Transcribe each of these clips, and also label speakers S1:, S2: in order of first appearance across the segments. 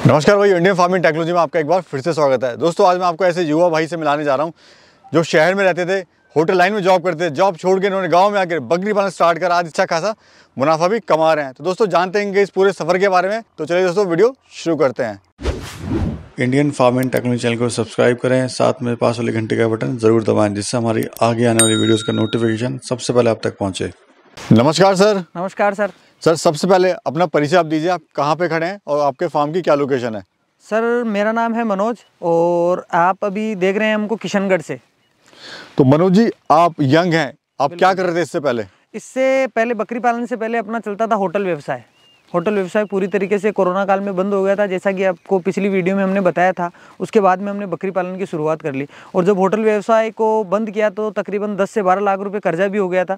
S1: नमस्कार भाई, Indian farming technology में आपका एक बार फिर से स्वागत है। दोस्तों आज मैं आपको ऐसे युवा भाई से मिलाने जा रहा हूं जो शहर में रहते थे, होटल लाइन में जॉब करते थे, जॉब छोड़ के इन्होंने गांव में आकर बकरी पालन स्टार्ट कर आज अच्छा खासा मुनाफा भी कमा रहे हैं। तो दोस्तों जानते हैं इस पूरे सफर के बारे में। तो चलिए दोस्तों वीडियो शुरू करते हैं। इंडियन फार्मिंग टेक्नोलॉजी चैनल को सब्सक्राइब करें, साथ में पास वाले घंटे का बटन जरूर दबाएं जिससे हमारी आगे आने वाली वीडियोज़ का नोटिफिकेशन सबसे पहले आप तक पहुँचे। नमस्कार सर।
S2: नमस्कार सर।
S1: सर सबसे पहले अपना परिचय आप दीजिए, आप कहाँ पे खड़े हैं और आपके फार्म की क्या लोकेशन है?
S2: सर मेरा नाम है मनोज और आप अभी देख रहे हैं हमको किशनगढ़ से।
S1: तो मनोज जी आप यंग हैं, आप क्या कर रहे थे इससे पहले?
S2: इससे पहले बकरी पालन से पहले अपना चलता था होटल व्यवसाय। होटल व्यवसाय पूरी तरीके से कोरोना काल में बंद हो गया था, जैसा कि आपको पिछली वीडियो में हमने बताया था। उसके बाद में हमने बकरी पालन की शुरुआत कर ली और जब होटल व्यवसाय को बंद किया तो तकरीबन 10 से 12 लाख रुपए कर्जा भी हो गया था,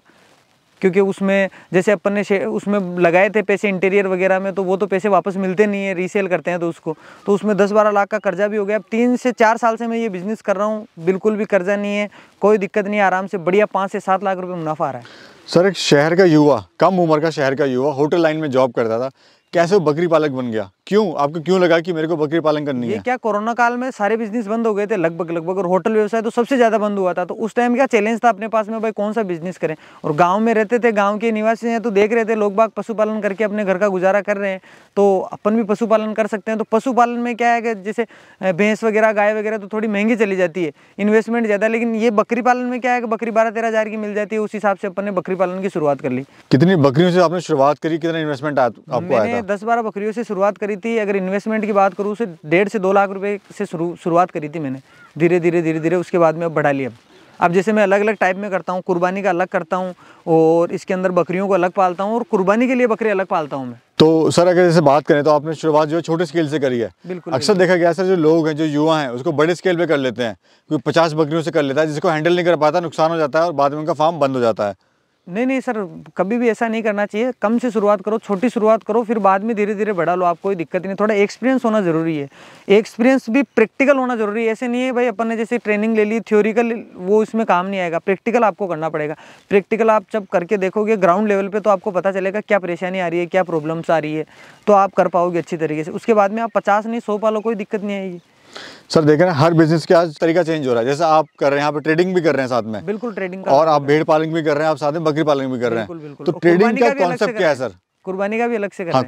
S2: क्योंकि उसमें जैसे अपन ने उसमें लगाए थे पैसे इंटीरियर वगैरह में, तो वो तो पैसे वापस मिलते नहीं है, रीसेल करते हैं तो उसको, तो उसमें 10-12 लाख का कर्जा भी हो गया। अब 3 से 4 साल से मैं ये बिज़नेस कर रहा हूँ, बिल्कुल भी कर्जा नहीं है, कोई दिक्कत नहीं है, आराम से बढ़िया 5 से 7 लाख रुपए मुनाफा आ रहा है।
S1: सर एक शहर का युवा, कम उम्र का शहर का युवा होटल लाइन में जॉब करता था, कैसे वो बकरी पालक बन गया? क्यों आपको क्यों लगा कि मेरे को बकरी पालन करनी है?
S2: ये क्या कोरोना काल में सारे बिजनेस बंद हो गए थे लगभग, और होटल व्यवसाय तो सबसे ज़्यादा बंद हुआ था। तो उस टाइम क्या चैलेंज था अपने पास में, भाई कौन सा बिजनेस करें। और गांव में रहते थे, गांव के निवासी हैं, तो देख रहे थे लोग बाग पशुपालन करके अपने घर का गुजारा कर रहे हैं, तो अपन भी पशुपालन कर सकते हैं। तो पशुपालन में क्या है कि जैसे भैंस वगैरह, गाय वगैरह तो थोड़ी महंगी चली जाती है, इन्वेस्टमेंट ज़्यादा। लेकिन ये बकरी पालन में क्या है कि बकरी 12-13 हज़ार की मिल जाती है। उस हिसाब से अपन ने बकरी पालन की शुरुआत कर ली।
S1: कितनी बकरियों से आपने शुरुआत करी, कितना इन्वेस्टमेंट आपको आया था?
S2: मैंने 10-12 बकरियों से शुरुआत करी थी। अगर इन्वेस्टमेंट की बात करूँ, से 1.5 से 2 लाख रुपए से शुरुआत करी थी मैंने। धीरे धीरे उसके बाद में अब बढ़ा लिया। अब जैसे मैं अलग अलग टाइप में करता हूँ, कुर्बानी का अलग करता हूँ और इसके अंदर बकरियों को अलग पालता हूँ और कुर्बानी के लिए बकरी अलग पालता हूँ मैं।
S1: तो सर अगर जैसे बात करें तो आपने शुरुआत जो है छोटे स्केल से करी है।
S2: बिल्कुल।
S1: अक्सर देखा गया सर, जो लोग हैं, जो युवा हैं, उसको बड़े स्केल पे कर लेते हैं, कोई 50 बकरियों से कर लेता है, जिसको हैंडल नहीं कर पाता, नुकसान हो जाता है और बाद में उनका फार्म बंद हो जाता है।
S2: नहीं सर, कभी भी ऐसा नहीं करना चाहिए। कम से शुरुआत करो, छोटी शुरुआत करो, फिर बाद में धीरे धीरे बढ़ा लो, आप कोई दिक्कत नहीं। थोड़ा एक्सपीरियंस होना जरूरी है, एक्सपीरियंस भी प्रैक्टिकल होना जरूरी है। ऐसे नहीं है भाई अपन ने जैसे ट्रेनिंग ले ली, थ्योरिकल वो इसमें काम नहीं आएगा, प्रैक्टिकल आपको करना पड़ेगा। प्रैक्टिकल आप जब करके देखोगे ग्राउंड लेवल पे, तो आपको पता चलेगा क्या परेशानी आ रही है, क्या प्रॉब्लम्स आ रही है, तो आप कर पाओगे अच्छी तरीके से। उसके बाद में आप 50 नहीं 100 पालो, कोई दिक्कत नहीं आएगी।
S1: सर देखें ना, हर बिजनेस का आज तरीका चेंज हो रहा है। जैसे आप कर रहे हैं, यहाँ पे ट्रेडिंग भी कर रहे हैं साथ में।
S2: बिल्कुल ट्रेडिंग का,
S1: और आप भेड़ पालन भी कर रहे हैं, आप साथ में बकरी पालन भी कर रहे हैं। तो ट्रेडिंग का कॉन्सेप्ट क्या है सर?
S2: कुर्बानी का भी अलग से कर रहे
S1: हाँ,
S2: हैं।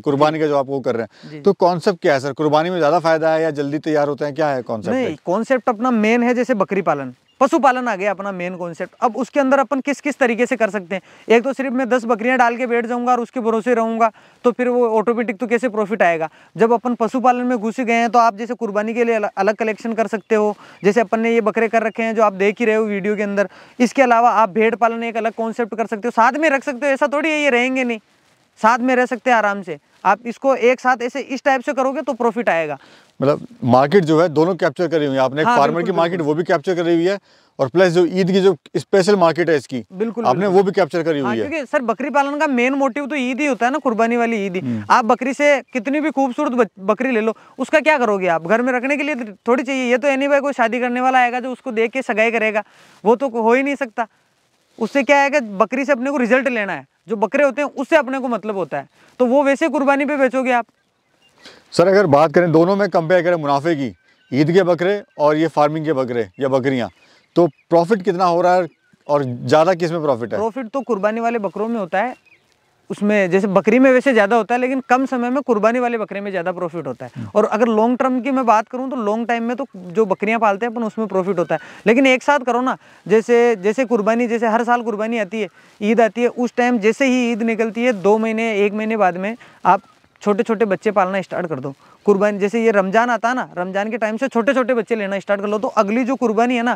S1: कुर्बानी का जो आप वो कर रहे हैं, तो कॉन्सेप्ट क्या है सर? कुर्बानी में ज्यादा फायदा है या जल्दी तैयार होते हैं, क्या है कॉन्सेप्ट?
S2: नहीं, कॉन्सेप्ट अपना मेन है जैसे बकरी पालन, पशुपालन आ गया अपना मेन कॉन्सेप्ट। अब उसके अंदर अपन किस किस तरीके से कर सकते हैं। एक तो सिर्फ मैं 10 बकरियां डाल के बैठ जाऊंगा और उसके भरोसे रहूंगा, तो फिर वो ऑटोमेटिक तो कैसे प्रॉफिट आएगा। जब अपन पशुपालन में घुस गए हैं तो आप जैसे कुर्बानी के लिए अलग कलेक्शन कर सकते हो, जैसे अपन ने ये बकरे कर रखे हैं जो आप देख ही रहे हो वीडियो के अंदर। इसके अलावा आप भेड़ पालन एक अलग कॉन्सेप्ट कर सकते हो, साथ में रख सकते हो। ऐसा थोड़ी है ये रहेंगे नहीं, साथ में रह सकते हैं आराम से। आप इसको एक साथ ऐसे इस टाइप से करोगे तो प्रॉफिट आएगा।
S1: मतलब मार्केट जो है दोनों कैप्चर करी हुई है आपने।
S2: हाँ,
S1: एक फार्मर की मार्केट वो भी कैप्चर करी हुई है, और प्लस जो ईद की जो स्पेशल मार्केट है इसकी,
S2: बिल्कुल
S1: आपने वो भी कैप्चर करी हुई है।
S2: क्योंकि सर बकरी पालन का मेन मोटिव तो ईद ही होता है ना, कुर्बानी वाली ईद ही। आप बकरी से कितनी भी खूबसूरत बकरी ले लो, उसका क्या करोगे आप? घर में रखने के लिए थोड़ी चाहिए। ये तो एनी भाई कोई शादी करने वाला आएगा जो उसको देख के सगाई करेगा, वो तो हो ही नहीं सकता। उससे क्या है कि बकरी से अपने को रिजल्ट लेना है, जो बकरे होते हैं उससे अपने को मतलब होता है, तो वो वैसे कुर्बानी पे बेचोगे आप।
S1: सर अगर बात करें दोनों में कंपेयर करें मुनाफे की, ईद के बकरे और ये फार्मिंग के बकरे या बकरियां, तो प्रॉफिट कितना हो रहा है और ज़्यादा किस में प्रॉफिट है?
S2: प्रॉफिट तो कुर्बानी वाले बकरों में होता है। उसमें जैसे बकरी में वैसे ज़्यादा होता है, लेकिन कम समय में कुर्बानी वाले बकरे में ज़्यादा प्रॉफिट होता है। और अगर लॉन्ग टर्म की मैं बात करूं तो लॉन्ग टाइम में तो जो बकरियां पालते हैं अपन उसमें प्रॉफिट होता है। लेकिन एक साथ करो ना, जैसे कुर्बानी, जैसे हर साल कुर्बानी आती है, ईद आती है, उस टाइम जैसे ही ईद निकलती है 2 महीने 1 महीने बाद में आप छोटे छोटे बच्चे पालना स्टार्ट कर दो। कुर्बानी जैसे ये रमजान आता है ना, रमजान के टाइम से छोटे छोटे बच्चे लेना स्टार्ट कर लो, तो अगली जो कुर्बानी है ना,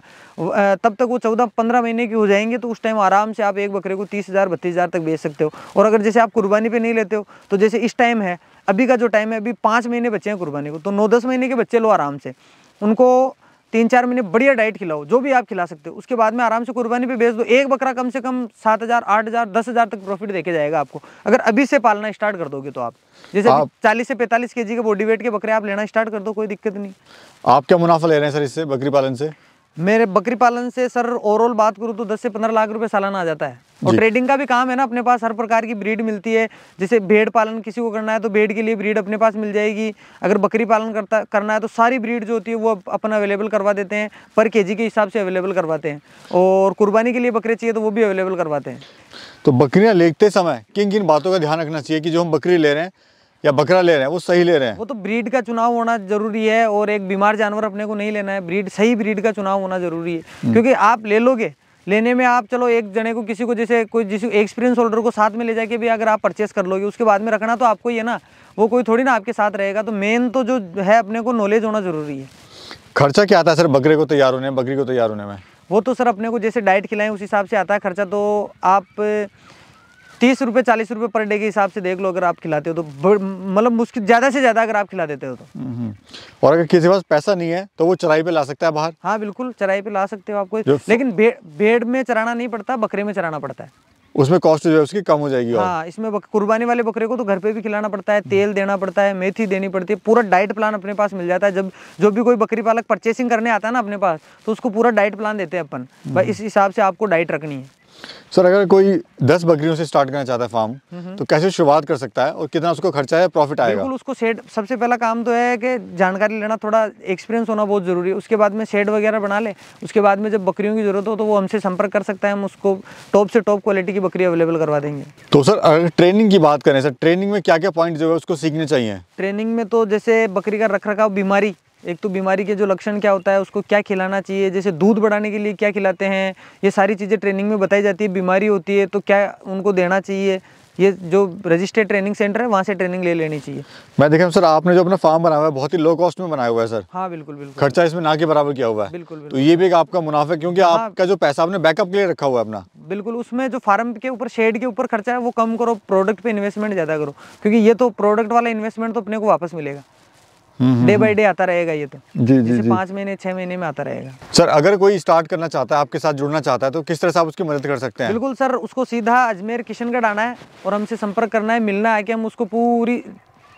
S2: तब तक वो 14-15 महीने की हो जाएंगे। तो उस टाइम आराम से आप एक बकरे को 30,000-32,000 तक बेच सकते हो। और अगर जैसे आप कुर्बानी पे नहीं लेते हो, तो जैसे इस टाइम है, अभी का जो टाइम है, अभी 5 महीने बचे हैं कुर्बानी को, तो 9-10 महीने के बच्चे लो आराम से, उनको 3-4 महीने बढ़िया डाइट खिलाओ, जो भी आप खिला सकते हो। उसके बाद में आराम से कुर्बानी पे बेच दो। एक बकरा कम से कम 7,000, 8,000, 10,000 तक प्रॉफिट देके जाएगा आपको, अगर अभी से पालना स्टार्ट कर दोगे तो। आप जैसे 40 से 45 केजी के बॉडी वेट के बकरे आप लेना स्टार्ट कर दो, कोई दिक्कत नहीं।
S1: आप क्या मुनाफा ले रहे हैं सर इससे, बकरी पालन से?
S2: मेरे बकरी पालन से सर ओवरऑल बात करूँ तो 10 से 15 लाख रुपए सालाना आ जाता है। और ट्रेडिंग का भी काम है ना, अपने पास हर प्रकार की ब्रीड मिलती है। जैसे भेड़ पालन किसी को करना है तो भेड़ के लिए ब्रीड अपने पास मिल जाएगी। अगर बकरी पालन करना है तो सारी ब्रीड जो होती है वो अपन अवेलेबल करवा देते हैं, पर केजी के हिसाब से अवेलेबल करवाते हैं। और कुर्बानी के लिए बकरे चाहिए तो वो भी अवेलेबल करवाते हैं।
S1: तो बकरियां लेते समय किन किन बातों का ध्यान रखना चाहिए कि जो हम बकरी ले रहे हैं या बकरा ले रहे हैं वो सही ले रहे हैं?
S2: वो तो ब्रीड का चुनाव होना जरूरी है, और एक बीमार जानवर अपने को नहीं लेना है। ब्रीड, सही ब्रीड का चुनाव होना जरूरी है, क्योंकि आप ले लोगे, लेने में आप चलो एक जने को, किसी को, जैसे कोई जिस एक्सपीरियंस होल्डर को साथ में ले जाके भी अगर आप परचेस कर लोगे, उसके बाद में रखना तो आपको ही है ना, वो कोई थोड़ी ना आपके साथ रहेगा। तो मेन तो जो है अपने को नॉलेज होना जरूरी है।
S1: खर्चा क्या आता है सर बकरे को तैयार होने में, बकरी को तैयार होने में?
S2: वो तो सर अपने को जैसे डाइट खिलाएं उस हिसाब से आता है खर्चा। तो आप 30 रुपये 40 रुपये पर डे के हिसाब से देख लो, अगर आप खिलाते हो तो, मतलब मुश्किल ज़्यादा से ज़्यादा अगर आप खिला देते हो तो।
S1: और अगर किसी के पास पैसा नहीं है तो वो चराई पे ला सकता है बाहर?
S2: हाँ बिल्कुल, चराई पे ला सकते हो आपको, लेकिन भेड़ में चराना नहीं पड़ता, बकरे में चराना पड़ता है।
S1: उसमें कॉस्ट जो है उसकी कम हो जाएगी।
S2: हाँ, इसमें कुर्बानी वाले बकरे को तो घर पे भी खिलाना पड़ता है, तेल देना पड़ता है, मेथी देनी पड़ती है, पूरा डाइट प्लान अपने पास मिल जाता है। जब जो भी कोई बकरी पालक परचेसिंग करने आता है ना अपने पास, तो उसको पूरा डाइट प्लान देते हैं अपन, भाई इस हिसाब से आपको डाइट रखनी है।
S1: सर अगर कोई 10 बकरियों से स्टार्ट करना चाहता है फार्म, तो कैसे शुरुआत कर सकता है और कितना उसको खर्चा है, प्रॉफिट आएगा?
S2: बिल्कुल, उसको शेड, सबसे पहला काम तो है कि जानकारी लेना, थोड़ा एक्सपीरियंस होना बहुत ज़रूरी है। उसके बाद में शेड वगैरह बना ले, उसके बाद में जब बकरियों की ज़रूरत हो तो वो हमसे संपर्क कर सकता है, हम उसको टॉप से टॉप क्वालिटी की बकरी अवेलेबल करवा देंगे।
S1: तो सर अगर ट्रेनिंग की बात करें, सर ट्रेनिंग में क्या क्या पॉइंट जो है उसको सीखने चाहिए?
S2: ट्रेनिंग में तो जैसे बकरी का रख रखाव, बीमारी, एक तो बीमारी के जो लक्षण क्या होता है, उसको क्या खिलाना चाहिए, जैसे दूध बढ़ाने के लिए क्या खिलाते हैं, ये सारी चीज़ें ट्रेनिंग में बताई जाती है। बीमारी होती है तो क्या उनको देना चाहिए, ये जो रजिस्टर्ड ट्रेनिंग सेंटर है वहाँ से ट्रेनिंग ले लेनी चाहिए।
S1: मैं देखा सर आपने जो अपना फार्म बनाया हुआ है बहुत ही लो कॉस्ट में बनाया हुआ है सर।
S2: हाँ बिल्कुल बिल्कुल,
S1: खर्चा इसमें ना के बराबर किया हुआ है।
S2: बिल्कुल बिल्कुल।
S1: तो ये भी एक आपका मुनाफा है, क्योंकि आपका जो पैसा आपने बैकअप के लिए रखा हुआ है अपना।
S2: बिल्कुल, उसमें जो फार्म के ऊपर, शेड के ऊपर खर्चा है वो कम करो, प्रोडक्ट पे इन्वेस्टमेंट ज़्यादा करो, क्योंकि ये तो प्रोडक्ट वाला इन्वेस्टमेंट तो अपने को वापस मिलेगा, डे बाय डे आता रहेगा ये तो।
S1: जी जी
S2: जैसे 5 महीने 6 महीने में आता रहेगा।
S1: सर अगर कोई स्टार्ट करना चाहता है, आपके साथ जुड़ना चाहता है, तो किस तरह से आप उसकी मदद कर सकते हैं?
S2: बिल्कुल सर, उसको सीधा अजमेर किशनगढ़ आना है और हमसे संपर्क करना है, मिलना है कि हम उसको पूरी,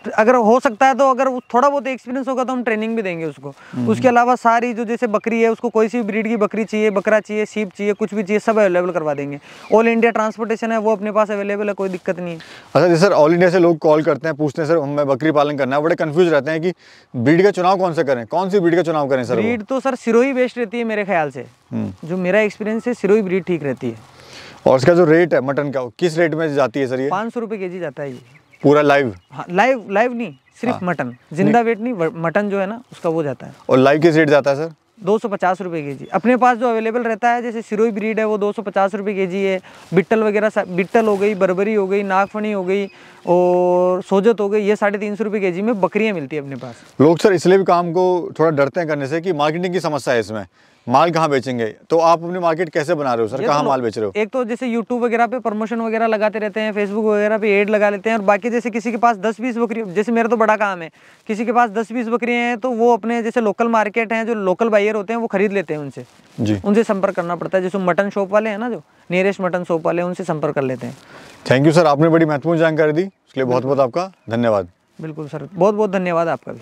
S2: अगर हो सकता है तो अगर थोड़ा बहुत एक्सपीरियंस होगा तो हम ट्रेनिंग भी देंगे उसको। उसके अलावा सारी जो जैसे बकरी है, उसको कोई सी ब्रीड की बकरी चाहिए, बकरा चाहिए, सीप चाहिए, कुछ भी चाहिए, सब अवेलेबल करवा देंगे। ऑल इंडिया ट्रांसपोर्टेशन है वो अपने पास अवेलेबल है, कोई दिक्कत नहीं है।
S1: अच्छा जैसे सर ऑल इंडिया से लोग कॉल करते हैं, पूछते हैं सर हमें बकरी पालन करना है, बड़े कंफ्यूज रहते हैं कि ब्रीड का चुनाव कौन सा करें, कौन सी ब्रीड का चुनाव करें? सर
S2: ब्रीड तो सर सिरोही बेस्ट रहती है मेरे ख्याल से, जो मेरा एक्सपीरियंस है सिरोही ब्रीड ठीक रहती है।
S1: और इसका जो रेट है मटन का, किस रेट में जाती है सर ये?
S2: 500 रुपये केजी जाता है ये
S1: पूरा लाइव?
S2: हाँ, लाइव नहीं, सिर्फ मटन, जिंदा वेट नहीं, मटन जो है ना उसका वो जाता है।
S1: और लाइव किस रेट जाता है सर?
S2: 250 रुपये केजी अपने पास जो अवेलेबल रहता है। जैसे सिरोही ब्रीड है वो 250 रुपये केजी है। बिट्टल वगैरह, बिट्टल हो गई, बर्बरी हो गई, नागफनी हो गई और सोजत हो गई, ये 350 रुपये केजी में बकरियां मिलती है अपने पास।
S1: लोग सर इसलिए भी काम को थोड़ा डरते हैं करने से कि मार्केटिंग की समस्या है इसमें, माल कहाँ बेचेंगे, तो आप अपनी मार्केट कैसे बना रहे हो सर, कहाँ माल बेच रहे हो?
S2: एक तो जैसे यूट्यूब वगैरह पे प्रमोशन वगैरह लगाते रहते हैं, फेसबुक वगैरह पे एड लगा लेते हैं, और बाकी जैसे किसी के पास 10-20 बकरी, जैसे मेरा तो बड़ा काम है, किसी के पास 10-20 बकरियां हैं तो वो अपने जैसे लोकल मार्केट हैं, जो लोकल बायर होते हैं वो खरीद लेते हैं उनसे
S1: जी,
S2: उनसे संपर्क करना पड़ता है। जैसे मटन शॉप वाले हैं ना, जो नियरेस्ट मटन शॉप वाले, उनसे संपर्क कर लेते हैं।
S1: थैंक यू सर, आपने बड़ी महत्वपूर्ण जानकारी दी, इसके लिए बहुत बहुत आपका धन्यवाद।
S2: बिल्कुल सर, बहुत बहुत धन्यवाद आपका भी।